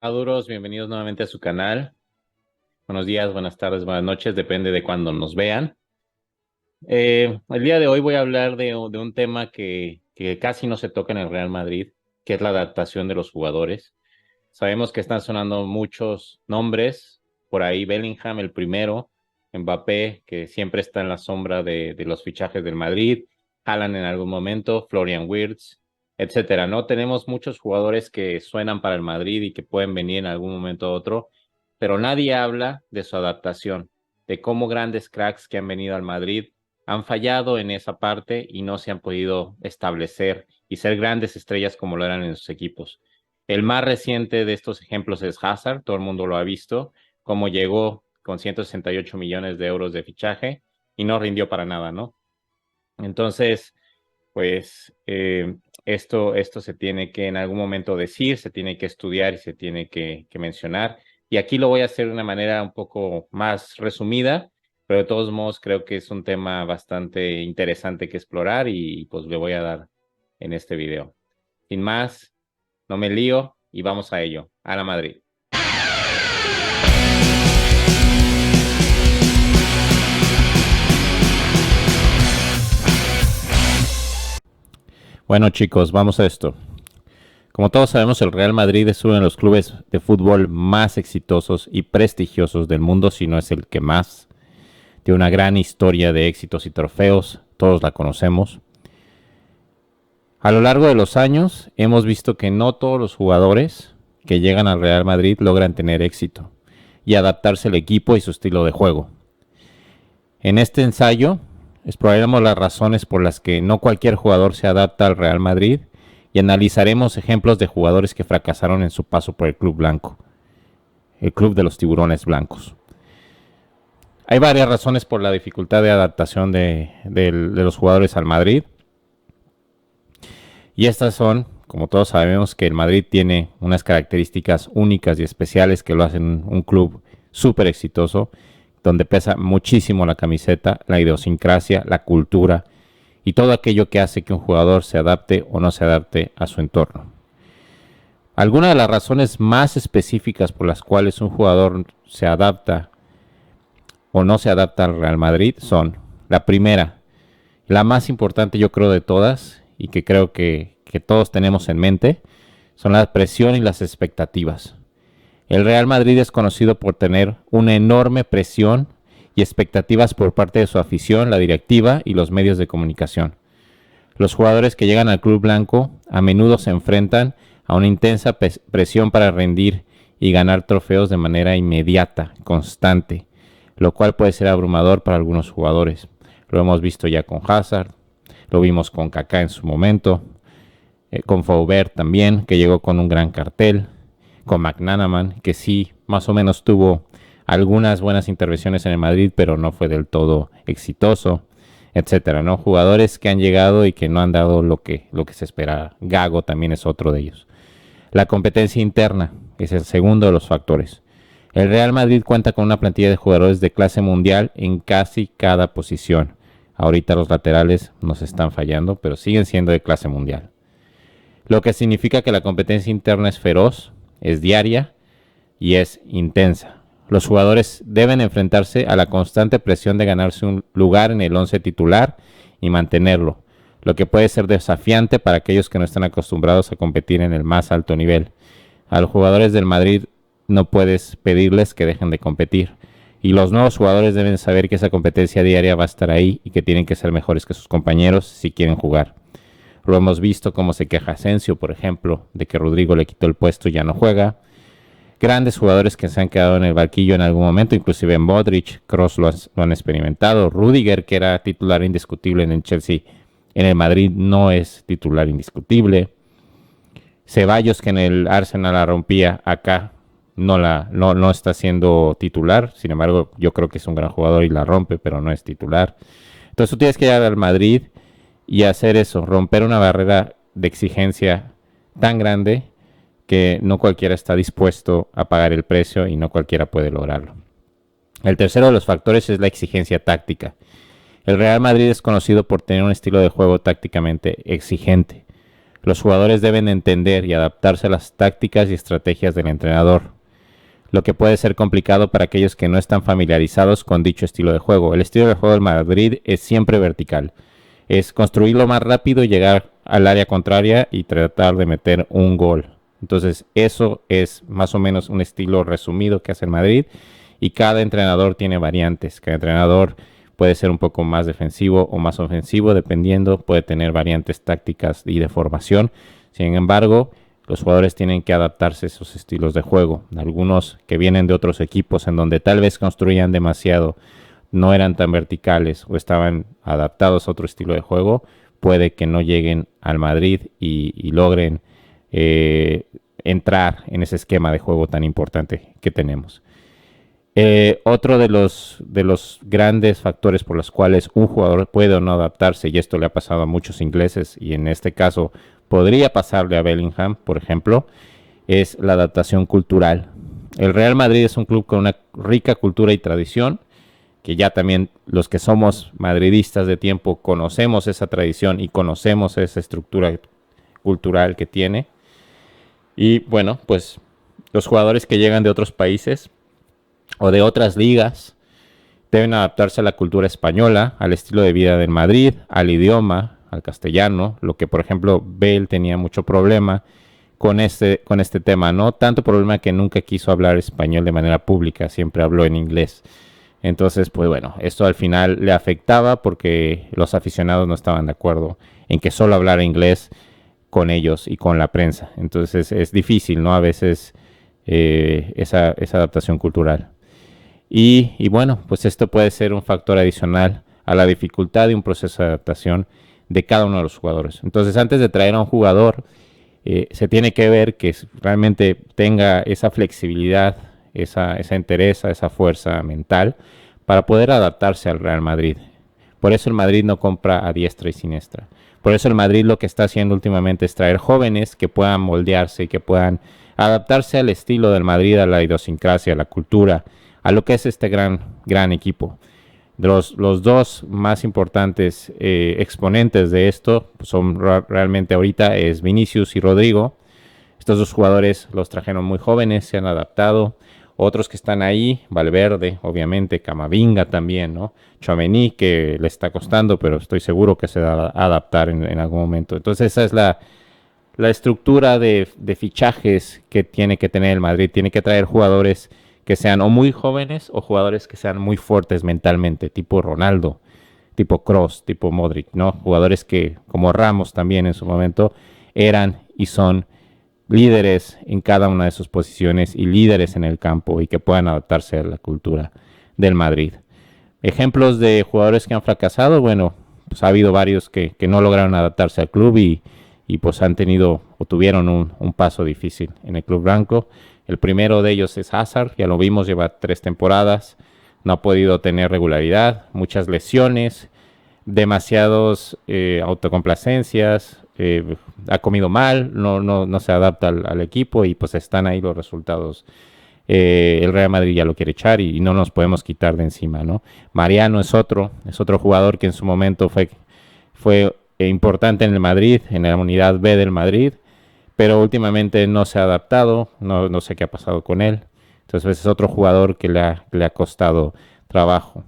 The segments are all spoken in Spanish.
Maduros, bienvenidos nuevamente a su canal. Buenos días, buenas tardes, buenas noches, depende de cuándo nos vean. El día de hoy voy a hablar de un tema que casi no se toca en el Real Madrid, que es la adaptación de los jugadores. Sabemos que están sonando muchos nombres, por ahí Bellingham el primero, Mbappé, que siempre está en la sombra de los fichajes del Madrid, Haaland en algún momento, Florian Wirtz, etcétera, ¿no? Tenemos muchos jugadores que suenan para el Madrid y que pueden venir en algún momento u otro, pero nadie habla de su adaptación, de cómo grandes cracks que han venido al Madrid han fallado en esa parte y no se han podido establecer y ser grandes estrellas como lo eran en sus equipos. El más reciente de estos ejemplos es Hazard, todo el mundo lo ha visto, cómo llegó con 168 millones de euros de fichaje y no rindió para nada, ¿no? Entonces, pues esto se tiene que en algún momento decir, se tiene que estudiar y se tiene que mencionar. Y aquí lo voy a hacer de una manera un poco más resumida, pero de todos modos creo que es un tema bastante interesante que explorar y pues le voy a dar en este video. Sin más, no me lío y vamos a ello. A la Madrid. Bueno, chicos, vamos a esto. Como todos sabemos, el Real Madrid es uno de los clubes de fútbol más exitosos y prestigiosos del mundo, si no es el que más. Tiene una gran historia de éxitos y trofeos, todos la conocemos. A lo largo de los años hemos visto que no todos los jugadores que llegan al Real Madrid logran tener éxito y adaptarse al equipo y su estilo de juego. En este ensayo exploraremos las razones por las que no cualquier jugador se adapta al Real Madrid y analizaremos ejemplos de jugadores que fracasaron en su paso por el club blanco, el club de los tiburones blancos. Hay varias razones por la dificultad de adaptación de los jugadores al Madrid. Y estas son, como todos sabemos, que el Madrid tiene unas características únicas y especiales que lo hacen un club súper exitoso, donde pesa muchísimo la camiseta, la idiosincrasia, la cultura y todo aquello que hace que un jugador se adapte o no se adapte a su entorno. Algunas de las razones más específicas por las cuales un jugador se adapta o no se adapta al Real Madrid son: la primera, la más importante yo creo de todas y que creo que todos tenemos en mente, son la presión y las expectativas. El Real Madrid es conocido por tener una enorme presión y expectativas por parte de su afición, la directiva y los medios de comunicación. Los jugadores que llegan al club blanco a menudo se enfrentan a una intensa presión para rendir y ganar trofeos de manera inmediata, constante, lo cual puede ser abrumador para algunos jugadores. Lo hemos visto ya con Hazard, lo vimos con Kaká en su momento, con Faubert también, que llegó con un gran cartel, con McManaman, que sí, más o menos tuvo algunas buenas intervenciones en el Madrid, pero no fue del todo exitoso, etcétera, ¿no? Jugadores que han llegado y que no han dado lo que se espera. Gago también es otro de ellos. La competencia interna es el segundo de los factores. El Real Madrid cuenta con una plantilla de jugadores de clase mundial en casi cada posición. Ahorita los laterales nos están fallando, pero siguen siendo de clase mundial. Lo que significa que la competencia interna es feroz, es diaria y es intensa. Los jugadores deben enfrentarse a la constante presión de ganarse un lugar en el 11 titular y mantenerlo, lo que puede ser desafiante para aquellos que no están acostumbrados a competir en el más alto nivel. A los jugadores del Madrid no puedes pedirles que dejen de competir, y los nuevos jugadores deben saber que esa competencia diaria va a estar ahí y que tienen que ser mejores que sus compañeros si quieren jugar. Lo hemos visto como se queja Asensio, por ejemplo, de que Rodrigo le quitó el puesto y ya no juega. Grandes jugadores que se han quedado en el banquillo en algún momento, inclusive en Modric, Kroos lo han experimentado. Rudiger, que era titular indiscutible en el Chelsea, en el Madrid no es titular indiscutible. Ceballos, que en el Arsenal la rompía, acá no está siendo titular. Sin embargo, yo creo que es un gran jugador y la rompe, pero no es titular. Entonces tú tienes que llegar al Madrid y hacer eso, romper una barrera de exigencia tan grande que no cualquiera está dispuesto a pagar el precio y no cualquiera puede lograrlo. El tercero de los factores es la exigencia táctica. El Real Madrid es conocido por tener un estilo de juego tácticamente exigente. Los jugadores deben entender y adaptarse a las tácticas y estrategias del entrenador, lo que puede ser complicado para aquellos que no están familiarizados con dicho estilo de juego. El estilo de juego del Madrid es siempre vertical. Es construirlo más rápido y llegar al área contraria y tratar de meter un gol. Entonces eso es más o menos un estilo resumido que hace el Madrid, y cada entrenador tiene variantes. Cada entrenador puede ser un poco más defensivo o más ofensivo, dependiendo, puede tener variantes tácticas y de formación. Sin embargo, los jugadores tienen que adaptarse a esos estilos de juego. Algunos que vienen de otros equipos en donde tal vez construían demasiado, no eran tan verticales o estaban adaptados a otro estilo de juego, puede que no lleguen al Madrid y logren entrar en ese esquema de juego tan importante que tenemos. Otro de los grandes factores por los cuales un jugador puede o no adaptarse, y esto le ha pasado a muchos ingleses, y en este caso podría pasarle a Bellingham, por ejemplo, es la adaptación cultural. El Real Madrid es un club con una rica cultura y tradición, que ya también los que somos madridistas de tiempo conocemos esa tradición y conocemos esa estructura cultural que tiene. Y bueno, pues los jugadores que llegan de otros países o de otras ligas deben adaptarse a la cultura española, al estilo de vida del Madrid, al idioma, al castellano, lo que por ejemplo Bale tenía mucho problema con este tema, no tanto problema que nunca quiso hablar español de manera pública, siempre habló en inglés. Entonces, pues bueno, esto al final le afectaba porque los aficionados no estaban de acuerdo en que solo hablara inglés con ellos y con la prensa. Entonces es difícil, ¿no? A veces esa adaptación cultural. Y bueno, pues esto puede ser un factor adicional a la dificultad de un proceso de adaptación de cada uno de los jugadores. Entonces, antes de traer a un jugador, se tiene que ver que realmente tenga esa flexibilidad, esa entereza, esa fuerza mental para poder adaptarse al Real Madrid. Por eso el Madrid no compra a diestra y siniestra. Por eso el Madrid lo que está haciendo últimamente es traer jóvenes que puedan moldearse y que puedan adaptarse al estilo del Madrid, a la idiosincrasia, a la cultura, a lo que es este gran equipo. Los dos más importantes exponentes de esto son realmente ahorita es Vinicius y Rodrigo. Estos dos jugadores los trajeron muy jóvenes, se han adaptado. Otros que están ahí, Valverde, obviamente, Camavinga también, ¿no? Tchouaméni, que le está costando, pero estoy seguro que se va a adaptar en algún momento. Entonces esa es la estructura de fichajes que tiene que tener el Madrid. Tiene que traer jugadores que sean o muy jóvenes o jugadores que sean muy fuertes mentalmente, tipo Ronaldo, tipo Kroos, tipo Modric, ¿no? Jugadores que, como Ramos también en su momento, eran y son líderes en cada una de sus posiciones y líderes en el campo y que puedan adaptarse a la cultura del Madrid. Ejemplos de jugadores que han fracasado, bueno, pues ha habido varios que no lograron adaptarse al club y pues han tenido o tuvieron un paso difícil en el club blanco. El primero de ellos es Hazard, ya lo vimos, lleva 3 temporadas, no ha podido tener regularidad, muchas lesiones, demasiados autocomplacencias, ha comido mal, no se adapta al equipo y pues están ahí los resultados. El Real Madrid ya lo quiere echar y no nos podemos quitar de encima, ¿no? Mariano es otro jugador que en su momento fue importante en el Madrid, en la unidad B del Madrid, pero últimamente no se ha adaptado, no sé qué ha pasado con él. Entonces es otro jugador que le ha costado trabajo.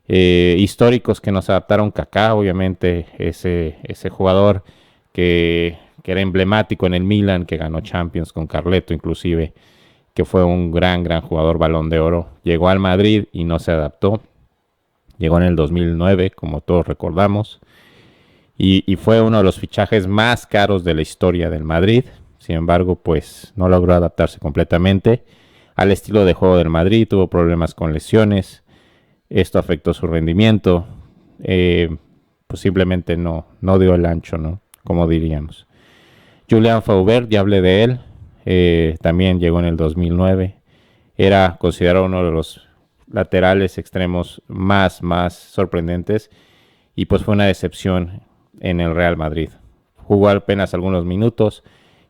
Históricos que nos adaptaron, Kaká, obviamente, ese jugador que era emblemático en el Milan, que ganó Champions con Carleto inclusive, que fue un gran jugador, Balón de Oro. Llegó al Madrid y no se adaptó. Llegó en el 2009, como todos recordamos, y fue uno de los fichajes más caros de la historia del Madrid. Sin embargo, pues no logró adaptarse completamente al estilo de juego del Madrid, tuvo problemas con lesiones, esto afectó su rendimiento, pues simplemente no dio el ancho, ¿no? Como diríamos. Julian Faubert, ya hablé de él, también llegó en el 2009, era considerado uno de los laterales extremos más sorprendentes y pues fue una decepción en el Real Madrid. Jugó apenas algunos minutos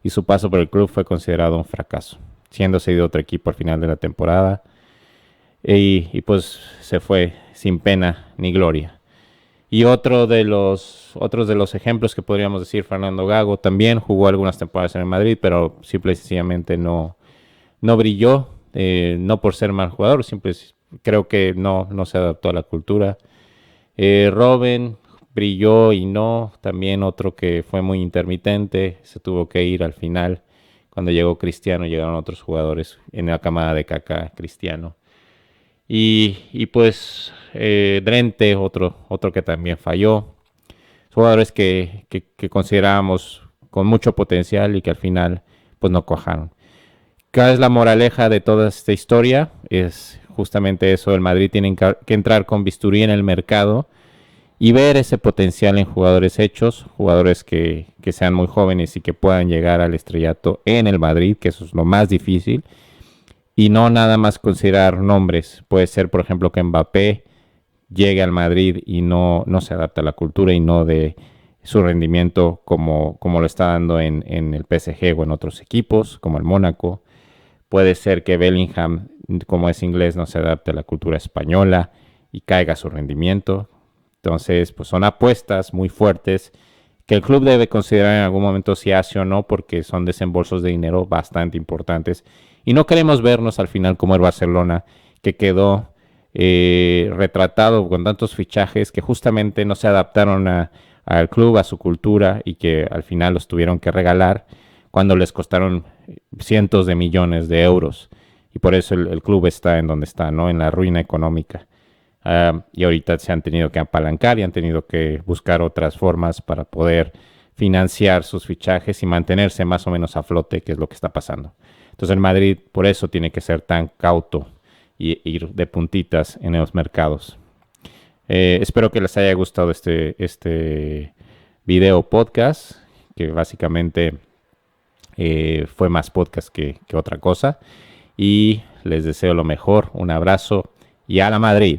y su paso por el club fue considerado un fracaso, siendo cedido a otro equipo al final de la temporada y pues se fue sin pena ni gloria. Y otros de los ejemplos que podríamos decir, Fernando Gago también jugó algunas temporadas en el Madrid, pero simple y sencillamente no brilló, no por ser mal jugador, creo que no se adaptó a la cultura. Robben brilló y no, también otro que fue muy intermitente, se tuvo que ir al final. Cuando llegó Cristiano, llegaron otros jugadores en la camada de Kaká, Cristiano. Y pues Drente, otro que también falló. Jugadores que considerábamos con mucho potencial y que al final pues no cuajaron. ¿Cuál es la moraleja de toda esta historia? Es justamente eso, el Madrid tiene que entrar con bisturí en el mercado y ver ese potencial en jugadores hechos, jugadores que sean muy jóvenes y que puedan llegar al estrellato en el Madrid, que eso es lo más difícil, y no nada más considerar nombres. Puede ser, por ejemplo, que Mbappé llegue al Madrid y no se adapta a la cultura y no de su rendimiento como lo está dando en el PSG o en otros equipos, como el Mónaco. Puede ser que Bellingham, como es inglés, no se adapte a la cultura española y caiga su rendimiento. Entonces, pues son apuestas muy fuertes que el club debe considerar en algún momento si hace o no, porque son desembolsos de dinero bastante importantes. Y no queremos vernos al final como el Barcelona, que quedó retratado con tantos fichajes que justamente no se adaptaron al club, a su cultura, y que al final los tuvieron que regalar cuando les costaron cientos de millones de euros. Y por eso el club está en donde está, ¿no? En la ruina económica. Y ahorita se han tenido que apalancar y han tenido que buscar otras formas para poder financiar sus fichajes y mantenerse más o menos a flote, que es lo que está pasando. Entonces el Madrid por eso tiene que ser tan cauto y ir de puntitas en los mercados. Espero que les haya gustado este video podcast, que básicamente fue más podcast que otra cosa. Y les deseo lo mejor, un abrazo y a la Madrid.